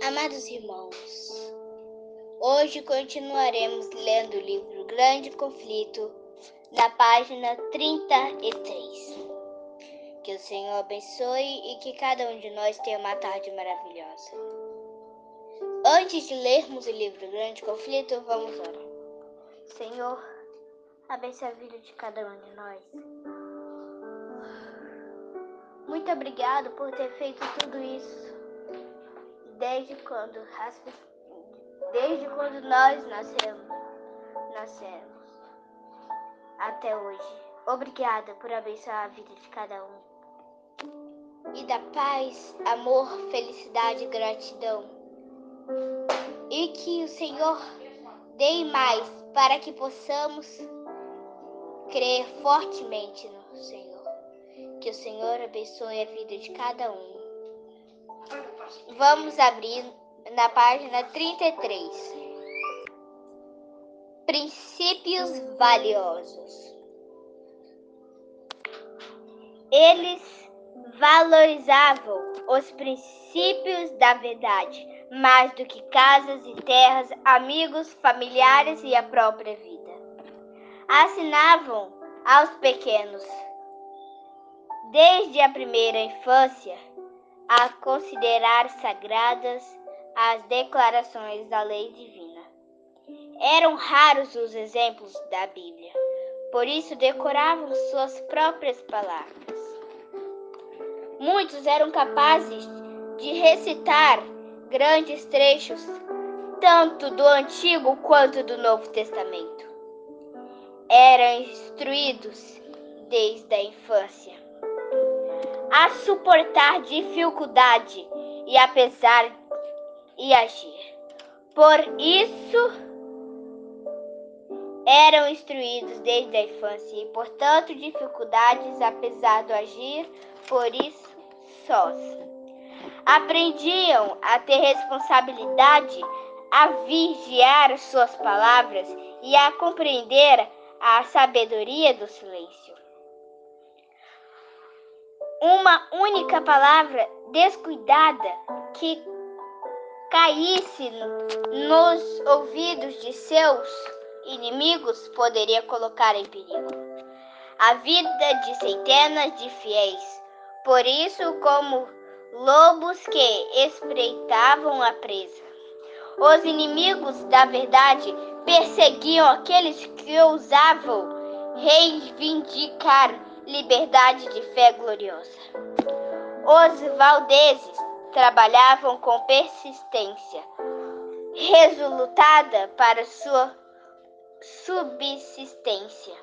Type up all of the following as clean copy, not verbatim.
Amados irmãos, hoje continuaremos lendo o livro Grande Conflito, na página 33. Que o Senhor abençoe e que cada um de nós tenha uma tarde maravilhosa. Antes de lermos o livro Grande Conflito, vamos orar. Senhor, abençoe a vida de cada um de nós. Muito obrigado por ter feito tudo isso. Desde quando nós nascemos até hoje. Obrigada por abençoar a vida de cada um. E da paz, amor, felicidade e gratidão. E que o Senhor dê mais para que possamos crer fortemente no Senhor. Que o Senhor abençoe a vida de cada um. Vamos abrir na página 33. Princípios valiosos. Eles valorizavam os princípios da verdade mais do que casas e terras, amigos, familiares e a própria vida. Ensinavam aos pequenos, desde a primeira infância, a considerar sagradas as declarações da lei divina. Eram raros os exemplos da Bíblia, por isso decoravam suas próprias palavras. Muitos eram capazes de recitar grandes trechos, tanto do Antigo quanto do Novo Testamento. Eram instruídos desde a infância a suportar dificuldade e apesar e agir. Por isso, eram instruídos desde a infância e, portanto, dificuldades apesar do agir, por isso, sós. Aprendiam a ter responsabilidade, a vigiar suas palavras e a compreender a sabedoria do silêncio. Uma única palavra descuidada que caísse nos ouvidos de seus inimigos poderia colocar em perigo a vida de centenas de fiéis. Por isso, como lobos que espreitavam a presa, os inimigos da verdade perseguiam aqueles que ousavam reivindicar liberdade de fé gloriosa. Os valdeses trabalhavam com persistência, resultada para sua subsistência.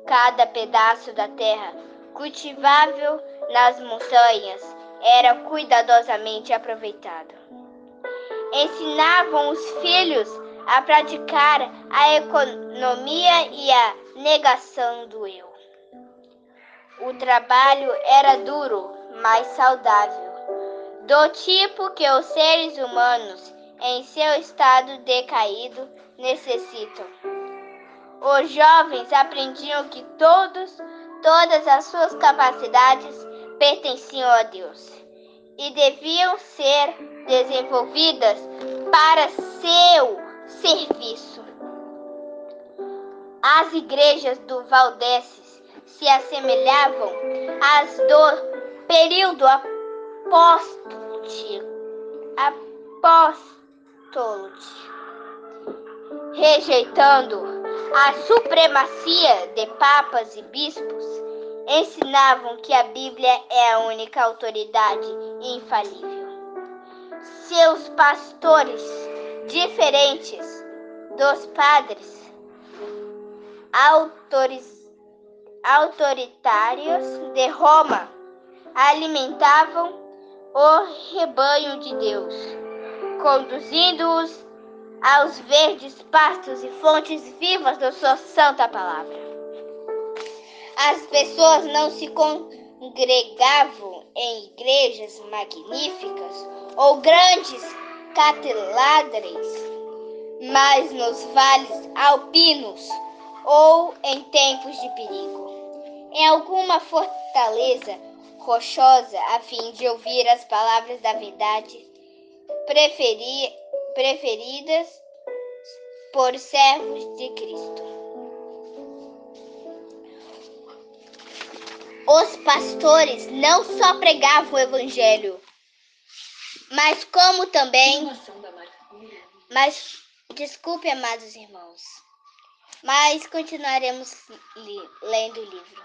Cada pedaço da terra cultivável nas montanhas era cuidadosamente aproveitado. Ensinavam os filhos a praticar a economia e a negação do eu. O trabalho era duro, mas saudável, do tipo que os seres humanos, em seu estado decaído, necessitam. Os jovens aprendiam que todas as suas capacidades pertenciam a Deus e deviam ser desenvolvidas para seu serviço. As igrejas do Valdenses se assemelhavam às do período apóstolo, rejeitando a supremacia de papas e bispos, ensinavam que a Bíblia é a única autoridade infalível. Seus pastores, diferentes dos padres autoritários de Roma, alimentavam o rebanho de Deus, conduzindo-os aos verdes pastos e fontes vivas da sua santa palavra. As pessoas não se congregavam em igrejas magníficas ou grandes catedrals, mas nos vales alpinos ou em tempos de perigo, em alguma fortaleza rochosa, a fim de ouvir as palavras da verdade preferidas por servos de Cristo. Os pastores não só pregavam o evangelho, mas como também... Desculpe, amados irmãos, mas continuaremos lendo o livro.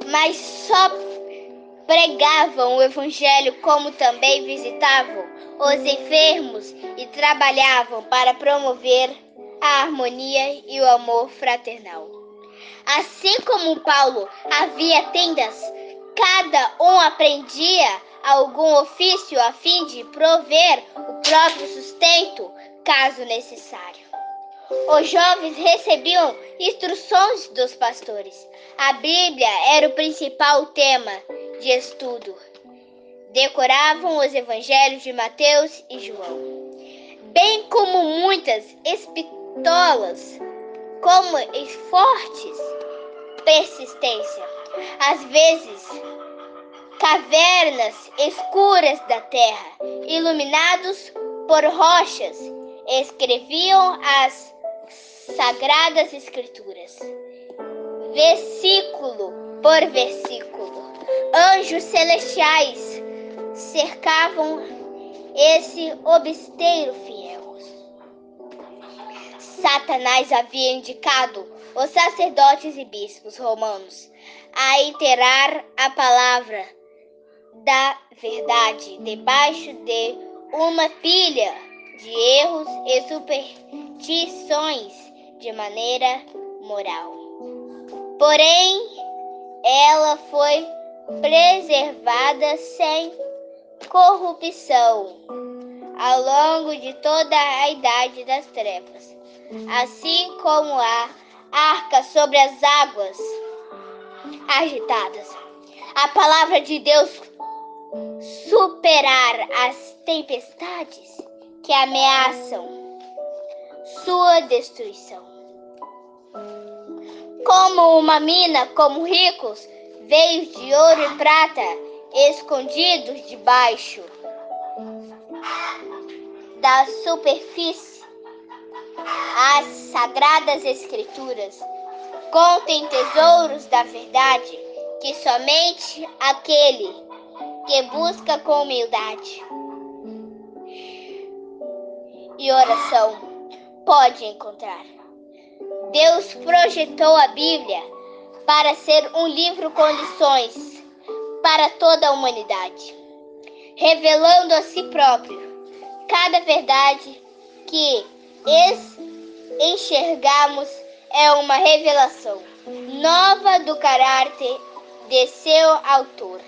Mas só pregavam o evangelho, como também visitavam os enfermos e trabalhavam para promover a harmonia e o amor fraternal. Assim como Paulo havia tendas, cada um aprendia algum ofício a fim de prover o próprio sustento, caso necessário. Os jovens recebiam instruções dos pastores. A Bíblia era o principal tema de estudo. Decoravam os evangelhos de Mateus e João, bem como muitas epístolas, como fortes persistência. Às vezes, cavernas escuras da terra, iluminados por rochas, escreviam as Sagradas Escrituras, versículo por versículo. Anjos celestiais cercavam esse obsteiro fiel. Satanás havia indicado os sacerdotes e bispos romanos a enterrar a palavra da verdade debaixo de uma pilha de erros e superstições de maneira moral. Porém, ela foi preservada sem corrupção ao longo de toda a Idade das Trevas, assim como a arca sobre as águas agitadas. A palavra de Deus superar as tempestades que ameaçam sua destruição. Como uma mina, como ricos veios de ouro e prata escondidos debaixo da superfície, as Sagradas Escrituras contêm tesouros da verdade que somente aquele que busca com humildade e oração pode encontrar. Deus projetou a Bíblia para ser um livro com lições para toda a humanidade, revelando a si próprio cada verdade que enxergamos é uma revelação nova do caráter de seu autor.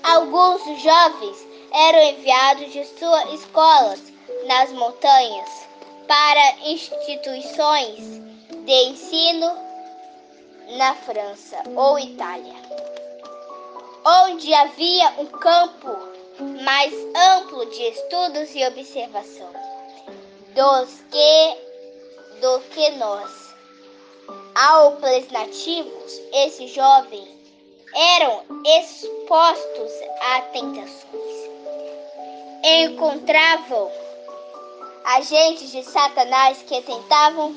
Alguns jovens eram enviados de suas escolas nas montanhas para instituições de ensino na França ou Itália, onde havia um campo mais amplo de estudos e observação do que nós. Aos nativos, esses jovens eram expostos a tentações. Encontravam agentes de Satanás que tentavam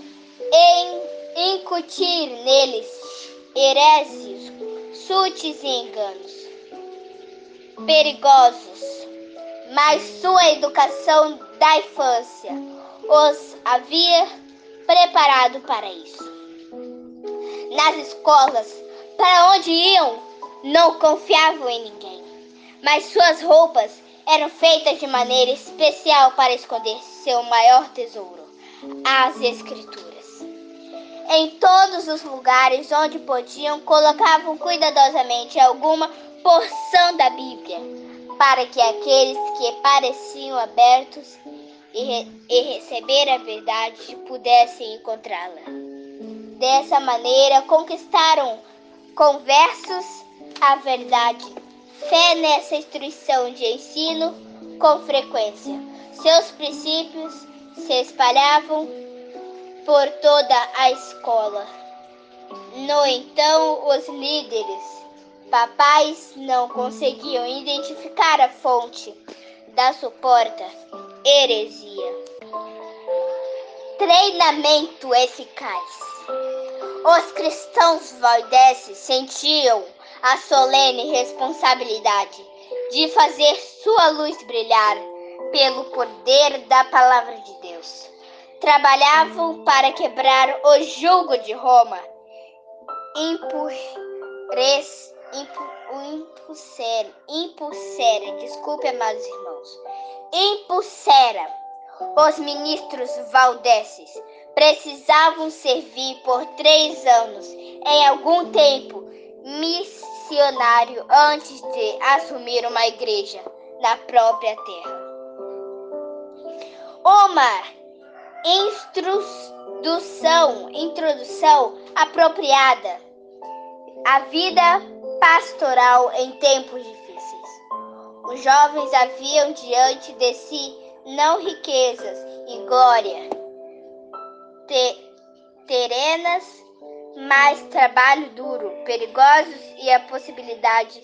incutir neles hereses, sutis e enganos perigosos, mas sua educação da infância os havia preparado para isso. Nas escolas, para onde iam, não confiavam em ninguém, mas suas roupas eram feitas de maneira especial para esconder seu maior tesouro, as Escrituras. Em todos os lugares onde podiam, colocavam cuidadosamente alguma porção da Bíblia, para que aqueles que pareciam abertos e receber a verdade pudessem encontrá-la. Dessa maneira, conquistaram conversos à verdade, fé nessa instrução de ensino com frequência. Seus princípios se espalhavam por toda a escola. No entanto, os líderes papais não conseguiam identificar a fonte da suporta heresia. Treinamento eficaz. Os cristãos valdenses sentiam a solene responsabilidade de fazer sua luz brilhar pelo poder da palavra de Deus. Trabalhavam para quebrar o jugo de Roma, impulsera os ministros valdenses. Precisavam servir por 3 anos em algum tempo missionário antes de assumir uma igreja na própria terra. Uma introdução apropriada à vida pastoral em tempos difíceis. Os jovens haviam diante de si não riquezas e glória terrenas, mas trabalho duro, perigosos e a possibilidade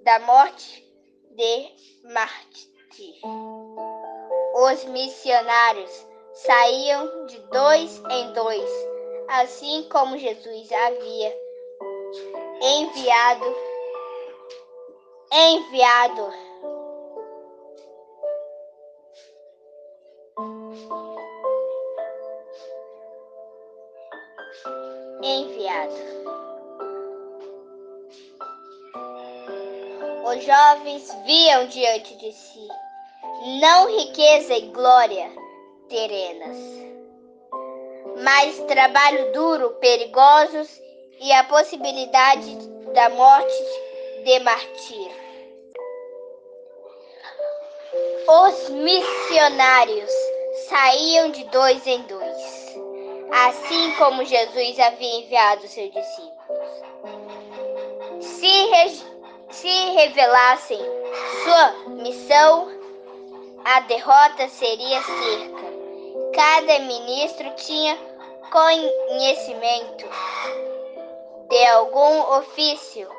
da morte de mártir. Os missionários saíam de 2 em 2, assim como Jesus havia enviado. Os jovens viam diante de si não riqueza e glória terrenas, mas trabalho duro, perigosos e a possibilidade da morte de mártir. Os missionários saíam de 2 em 2, assim como Jesus havia enviado seus discípulos. Se revelassem sua missão, a derrota seria certa. Cada ministro tinha conhecimento de algum ofício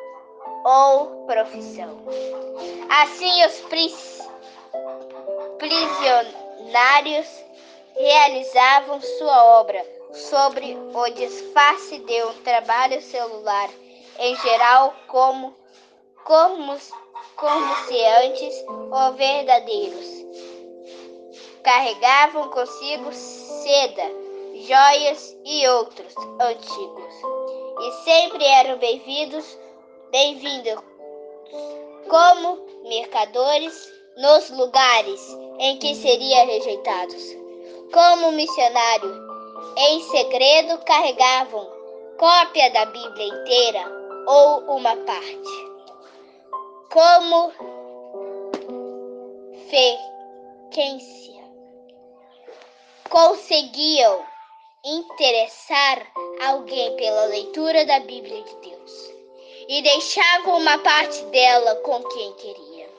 ou profissão. Assim, os prisionários realizavam sua obra sobre o disfarce de um trabalho celular, em geral como se antes ou verdadeiros. Carregavam consigo seda, joias e outros antigos, e sempre eram bem-vindos como mercadores nos lugares em que seriam rejeitados. Como missionário, em segredo carregavam cópia da Bíblia inteira ou uma parte. Como frequência conseguiam interessar alguém pela leitura da Bíblia de Deus e deixavam uma parte dela com quem queria.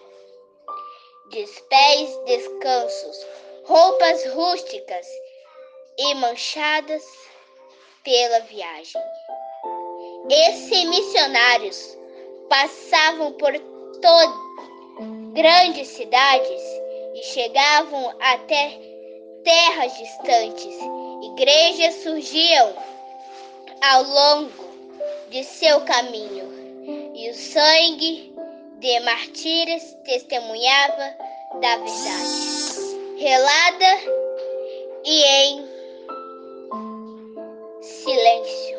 Pés descansos, roupas rústicas e manchadas pela viagem. Esses missionários passavam por grandes cidades e chegavam até terras distantes. Igrejas surgiam ao longo de seu caminho, e o sangue de mártires testemunhava da verdade, relada e em silêncio.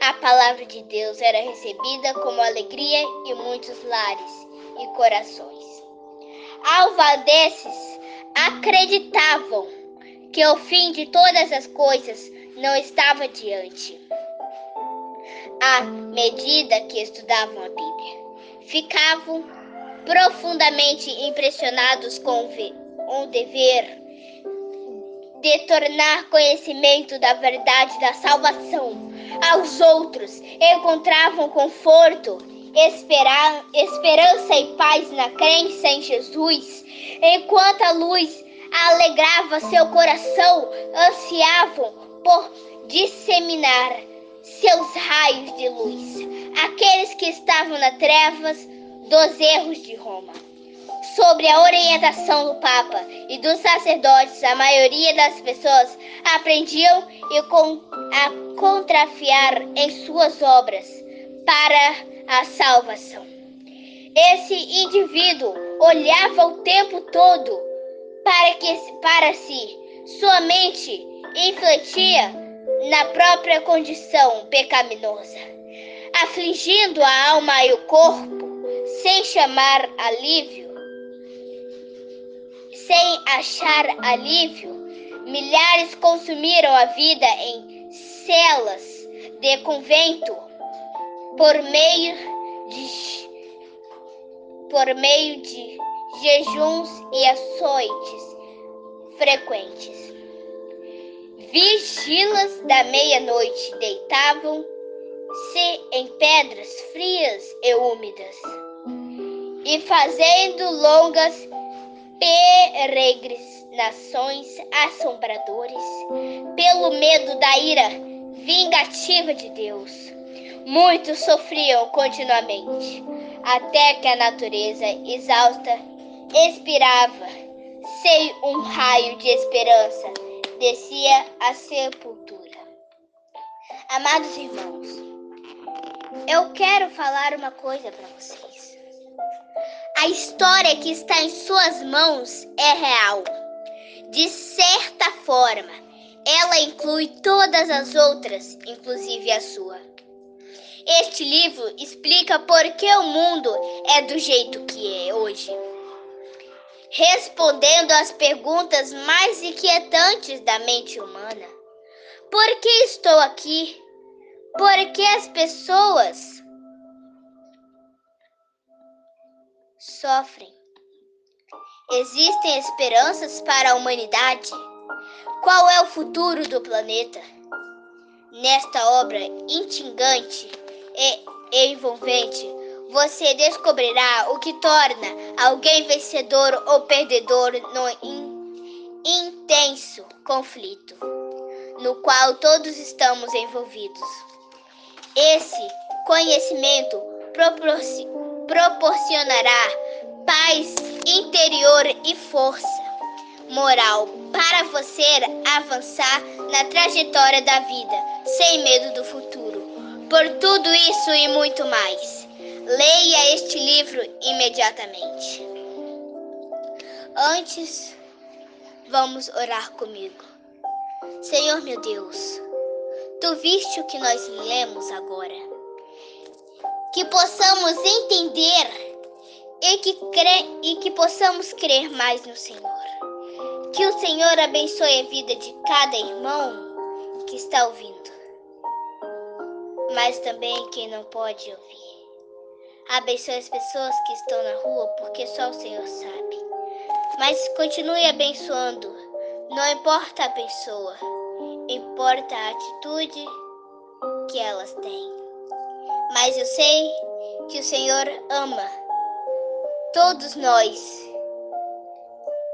A palavra de Deus era recebida com alegria em muitos lares e corações. Os valdenses acreditavam que o fim de todas as coisas não estava diante. À medida que estudavam a Bíblia, ficavam profundamente impressionados com o dever de tornar conhecimento da verdade da salvação aos outros. Encontravam conforto, esperança e paz na crença em Jesus. Enquanto a luz alegrava seu coração, ansiavam por disseminar seus raios de luz àqueles que estavam nas trevas dos erros de Roma. Sob a orientação do Papa e dos sacerdotes, a maioria das pessoas aprendiam a contrafiar em suas obras para a salvação. Esse indivíduo olhava o tempo todo para si, sua mente refletia na própria condição pecaminosa, afligindo a alma e o corpo, sem achar alívio. Milhares consumiram a vida em celas de convento por meio de jejuns e açoites frequentes. Vigilas da meia-noite deitavam-se em pedras frias e úmidas e fazendo longas peregrinações assombradores pelo medo da ira vingativa de Deus. Muitos sofriam continuamente, até que a natureza exausta expirava, sem um raio de esperança, descia à sepultura. Amados irmãos, eu quero falar uma coisa para vocês. A história que está em suas mãos é real. De certa forma, ela inclui todas as outras, inclusive a sua. Este livro explica por que o mundo é do jeito que é hoje, respondendo às perguntas mais inquietantes da mente humana. Por que estou aqui? Por que as pessoas sofrem? Existem esperanças para a humanidade? Qual é o futuro do planeta? Nesta obra instigante e envolvente, você descobrirá o que torna alguém vencedor ou perdedor no intenso conflito no qual todos estamos envolvidos. Esse conhecimento proporcionará paz interior e força moral para você avançar na trajetória da vida, sem medo do futuro. Por tudo isso e muito mais, leia este livro imediatamente. Antes, vamos orar comigo. Senhor meu Deus, Tu viste o que nós lemos agora. Que possamos entender e que possamos crer mais no Senhor. Que o Senhor abençoe a vida de cada irmão que está ouvindo, mas também quem não pode ouvir. Abençoe as pessoas que estão na rua, porque só o Senhor sabe. Mas continue abençoando. Não importa a pessoa, importa a atitude que elas têm. Mas eu sei que o Senhor ama todos nós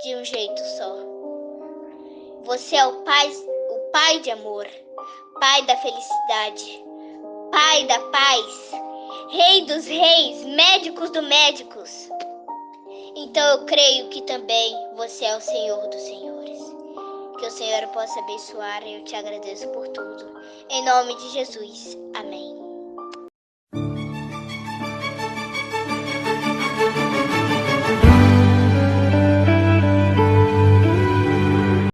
de um jeito só. Você é o Pai de amor, Pai da felicidade, Pai da paz, Rei dos reis, Médicos dos médicos. Então eu creio que também você é o Senhor dos senhores. Que o Senhor possa abençoar e eu te agradeço por tudo. Em nome de Jesus. Amém.